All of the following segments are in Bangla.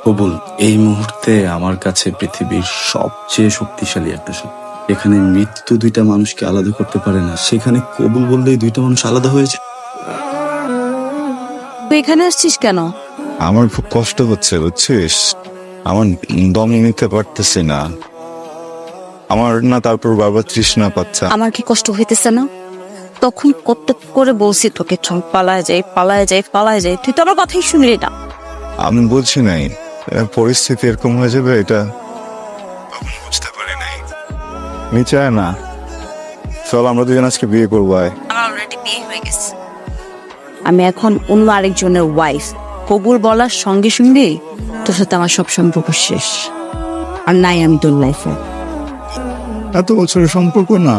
কবুল, এই মুহূর্তে আমার কাছে পৃথিবীর সবচেয়ে শক্তিশালী একটা শক্তি। এখানে মৃত্যু দুইটা মানুষকে আলাদা করতে পারে না, সেখানে কবুল বললেই দুইটা মানুষ আলাদা হয়েছে। তুই এখানে আসছিস কেন? আমার খুব কষ্ট হচ্ছে বুঝছিস, আমার দম নিতে পারতেছি না আমার না, তারপর বারবার তৃষ্ণা পাচ্ছে। আমার কি কষ্ট হইতেছে না? তখন কত করে বলছি তোকে চল পালায় যাই পালায় যাই পালায় যাই, তুই তো আমার কথাই শুনলি না। আমি বুঝছি নাই পরিস্থিতি এরকম হয়ে যাবে, এটা বুঝতে পারি নাই। আমি চাই না, চল আমরা দুজন আজকে বিয়ে করবো। আমার অলরেডি বিয়ে হয়ে গেছে, আমি এখন অন্য আরেকজনের ওয়াইফ। কবুল বলার সঙ্গে সঙ্গে তোর সাথে আমার সব সম্পর্ক শেষ, আর নাই আমি তোর লাইফে। এত বছরের সম্পর্ক না,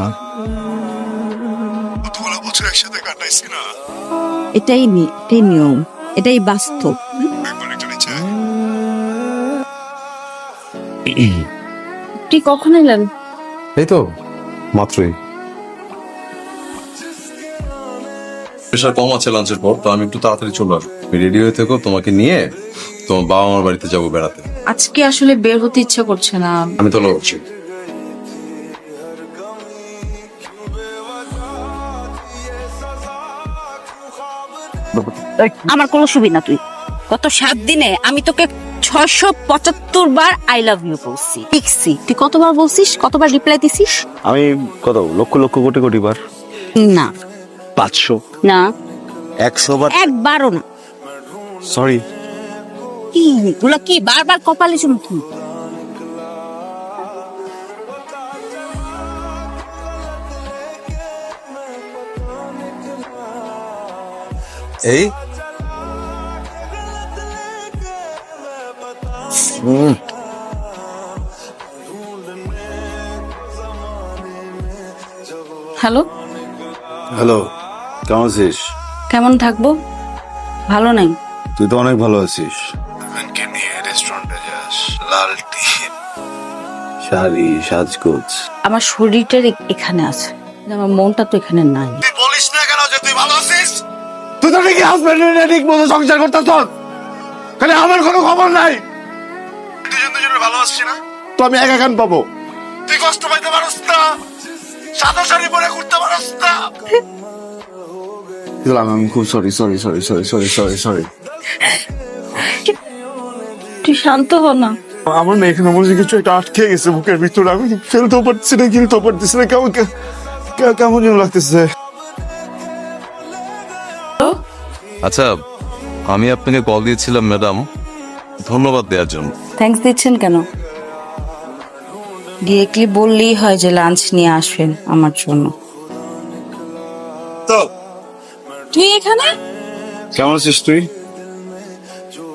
কতগুলো বছর একসাথে কাটাইছি না। এটাই নিয়ম, এটাই বাস্তব। একবার একটা নিচে তুই কখন এলেন? এই তো মাত্রই। প্রেশার কম আছে লাঞ্চের পর, তো আমি একটু তাড়াতাড়ি চলে আসবো। রেডি হয়ে থেকো, তোমাকে নিয়ে তোমার বাবা মার বাড়িতে যাবো বেড়াতে। আজকে আসলে বের হতে ইচ্ছা করছে না। আমি তো লড়ছি। আমার কোনো সুবিধা, তুই গত 7 দিনে আমি তোকে 675 বার আই লাভ ইউ বলছি, লিখছি। তুই কতবার বলছিস, কতবার রিপ্লাই দিছিস? আমি কত লক্ষ লক্ষ কোটি কোটি বার। না 500 না 100 বার। একবারও না। সরি। কি এগুলা কি বারবার কপালে চুমকি? এই হ্যালো, হ্যালো, কেমন আছিস? কেমন থাকবো, ভালো নাই। তুই তো অনেক ভালো আছিস। নিয়ে রেস্টুরেন্টে যাস, লাল টি, শাড়ি, সাজগোজ। আমার শরীরটা এখানে আছে, কিন্তু আমার মনটা তো এখানে নাই। তুই বলিস না কেন যে তুই ভালো আছিস? তুই তো ঠিকই হাজবেন্ড ঠিক মতো সংসার করতেছ, খালি আমার কোনো খবর নাই। দুজন দুজনের ভালোবাসছি না তো আমি একা কেন পাবো? তুই কষ্ট পাইতে পারস না, সাদা শাড়ি পরে ঘুরতে পারস না। আমি খুব sorry sorry sorry sorry sorry sorry sorry. তুই শান্ত হ না। আমার না এখানে মনে কিছু একটা আটকে গেছে বুকের ভিতরে, আমি ফেলতেও পারছি না, গিলতেও পারতেছি না, কেমন কেমন যেন লাগতেছে। আচ্ছা, আমি আপনাকে কল দিয়েছিলাম ম্যাডাম, ধন্যবাদ দেওয়ার জন্য। থ্যাঙ্কস দিচ্ছেন কেন? ডিরেক্টলি বললেই হয় যে লাঞ্চ নিয়ে আসবেন আমার জন্য। তো তুই এখানে, কেমন আছিস তুই?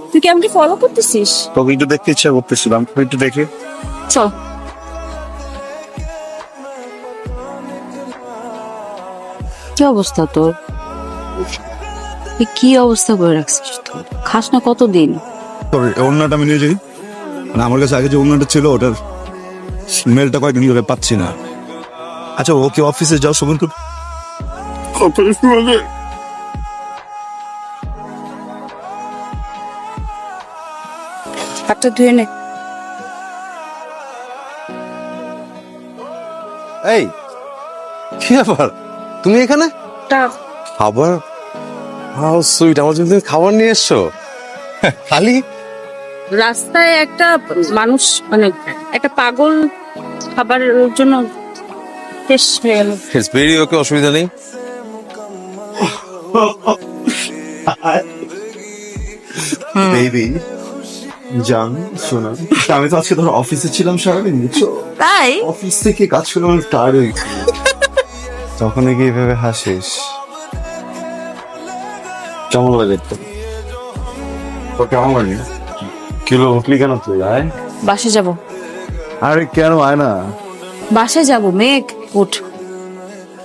তুই কি আমাকে ফলো করতেছিস? তোকে একটু দেখতে ইচ্ছা করতেছিলাম, একটু দেখে। চল। কি অবস্থা তোর? তুই কি অবস্থা করে রাখছিস? তোর খাস না কতদিন? তোর ওড়নাটা আমি নিয়ে যাই, মানে আমার কাছে আগে যে ওড়নাটা ছিল ওটার স্মেলটা কয়েকদিন ধরে পাচ্ছি না। আচ্ছা ওকে অফিসে যাও শোভন, তো হাতটা ধুয়ে নে। এই কি ব্যাপার, তুমি এখানে? খাবার? হাউ সুইট, আমার জন্য তুমি খাবার নিয়ে এসছো। খালি রাস্তায় একটা মানুষ, মানে একটা পাগল খাবারের জন্য শেষ হয়ে গেল। ইটস ভেরি ওকে, অসুবিধা নেই। বেবি জান, শোনা, আমি তো আজকে ধর অফিসে ছিলাম সারাদিন, বুঝছো? তাই অফিস থেকে কাজ করে অনেক টায়ার্ড হয়ে গেছি। তখন কি এভাবে হাসিস? কেমন লাগে দেখতে? তোর কেমন লাগে? কিলো উঠলি কেন তুই? আয়। বাসে যাব, আরে কেন আয় না? বাসে যাব। মেঘ উঠ,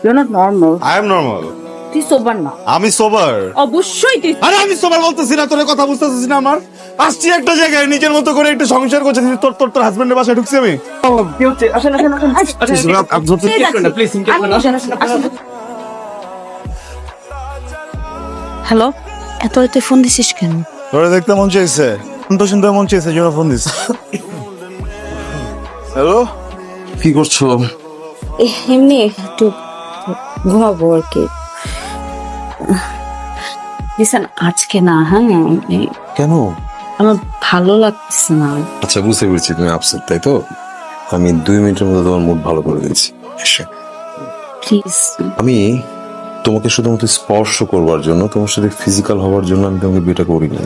you not normal. I am normal. তুই সোবার না। আমি সোবার। অবশ্যই তুই। আরে আমি সোবার বলতেছি না, তোর কথা বুঝতেছিস না। আমার আসছি একটা জায়গায় নিজের মতো করে একটা সংসার করছে, তোর তোর তোর হাজবেন্ডের বাসায় ঢুকছি আমি। হ্যালো, এত রাতে ফোন দিছিস কেন? তোরে দেখতে মন চাইছে, তো শুনতে মন চেয়েছে জন্য ফোন দিস। হ্যালো, কি করছো? এমনি একটু ঘুমাবো আর কি। লিসেন, আজকে না, হ্যাঁ কেন? আমার ভালো লাগছে না। আচ্ছা, বুঝতে পেরেছি তুমি আপসেট, তাই তো? আমি 2 মিনিটের মধ্যে তোমার মুড ভালো করে দিচ্ছি। প্লিজ। আমি তোমাকে শুধুমাত্র স্পর্শ করবার জন্য, তোমার সাথে ফিজিক্যাল হওয়ার জন্য আমি তোমাকে বিয়েটা করিনি।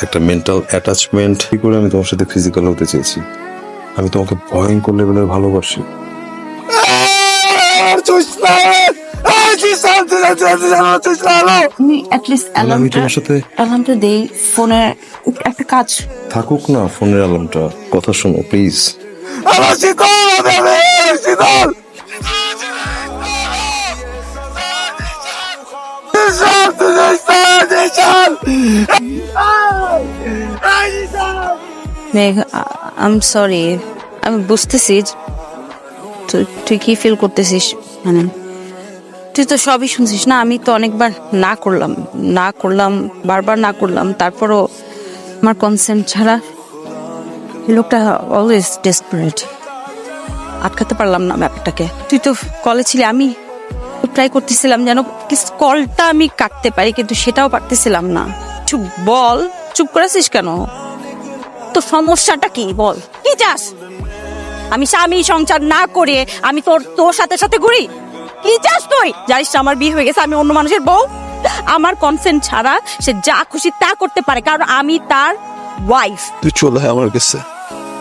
একটা মেন্টাল অ্যাটাচমেন্ট করে আমি তোমার সাথে ফিজিক্যাল হতে চেয়েছি। আমি তোমাকে ভয়ঙ্কর লেভেলের ভালোবাসি। তুমি অ্যাটলিস্ট আমি তোমার সাথে অ্যালার্মটা দেই ফোনে, একটা কাজ। থাকুক না ফোনের অ্যালার্মটা, কথা শোনো প্লিজ। মেঘ, আই এম সরি। আমি বুঝতেছি তুই কি ফিল করতেছিস, মানে তুই তো সবই শুনছিস না। আমি তো অনেকবার না করলাম বারবার না করলাম, তারপরও আমার কনসেন্ট ছাড়া এই লোকটা অলওয়েজ ডেসপারেট। আটকাতে পারলাম না ব্যাপারটাকে। তুই তো কলে ছিলি, আমি ট্রাই করতেছিলাম যেন কলটা আমি কাটতে পারি, কিন্তু সেটাও পারতেছিলাম না। চুপ বল, চুপ করেছিস কেন? তো সমস্যাটা কি বল, কি চাস? আমি স্বামী সংসার না করে আমি তোর সাথে সাথে ঘুরি? কি চাস তুই? জানিস আমার বিয়ে হয়ে গেছে, আমি অন্য মানুষের বউ। আমার কনসেন্ট ছাড়া সে যা খুশি তা করতে পারে, কারণ আমি তার ওয়াইফ। তুই চলে আয় আমার কাছে,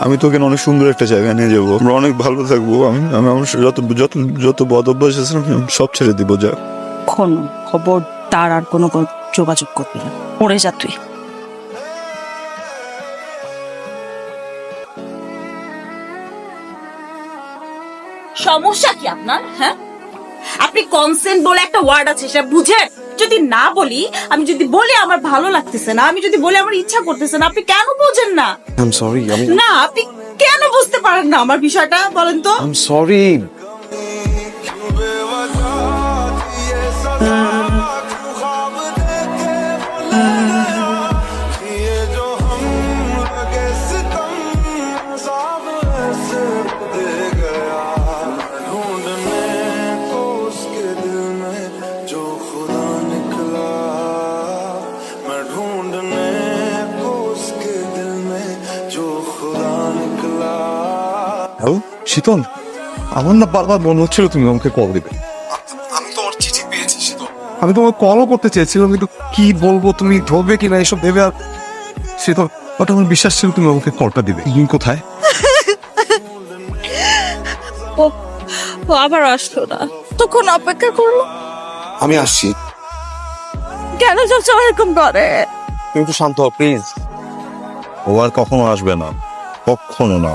আমি তোকে অনেক সুন্দর একটা জায়গায় নিয়ে যাবো, আমরা অনেক ভালো থাকবো। আমি আমি আমার যত যত যত বদ অভ্যাস আছে আমি সব ছেড়ে দিব। যা খবর তার আর কোনো যোগাযোগ করবি না, পড়ে যা তুই। সমস্যা কি আপনার? হ্যাঁ, আপনি কনসেন্ট বলে একটা ওয়ার্ড আছে, সেটা বুঝেন? যদি না বলি, আমি যদি বলি আমার ভালো লাগতেছে না, আমি যদি বলি আমার ইচ্ছা করতেছে না, আপনি কেন বোঝেন না? I am sorry. না, আপনি কেন বুঝতে পারেন না আমার বিষয়টা, বলেন তো? I am sorry. হ্যালো শীতল, আমার না বারবার মনে হচ্ছিল তুমি আমাকে কল দিবে। আমি তোমার চিঠি পেয়েছি শীতল। আমি তোমাকে কলও করতে চেয়েছিলাম, কিন্তু কি বলবো, তুমি ধরবে কিনা এসব ভেবে। আর শীতল, বাট আমার বিশ্বাস ছিল তুমি আমাকে কলটা দিবে। তুমি কোথায়? ও আবার আসলো না, তখন অপেক্ষা করলো। আমি আসছি। কেন সবসময় এরকম করে? তুমি একটু শান্ত হও প্লিজ। ও আর কখনো আসবে না, কখনো না।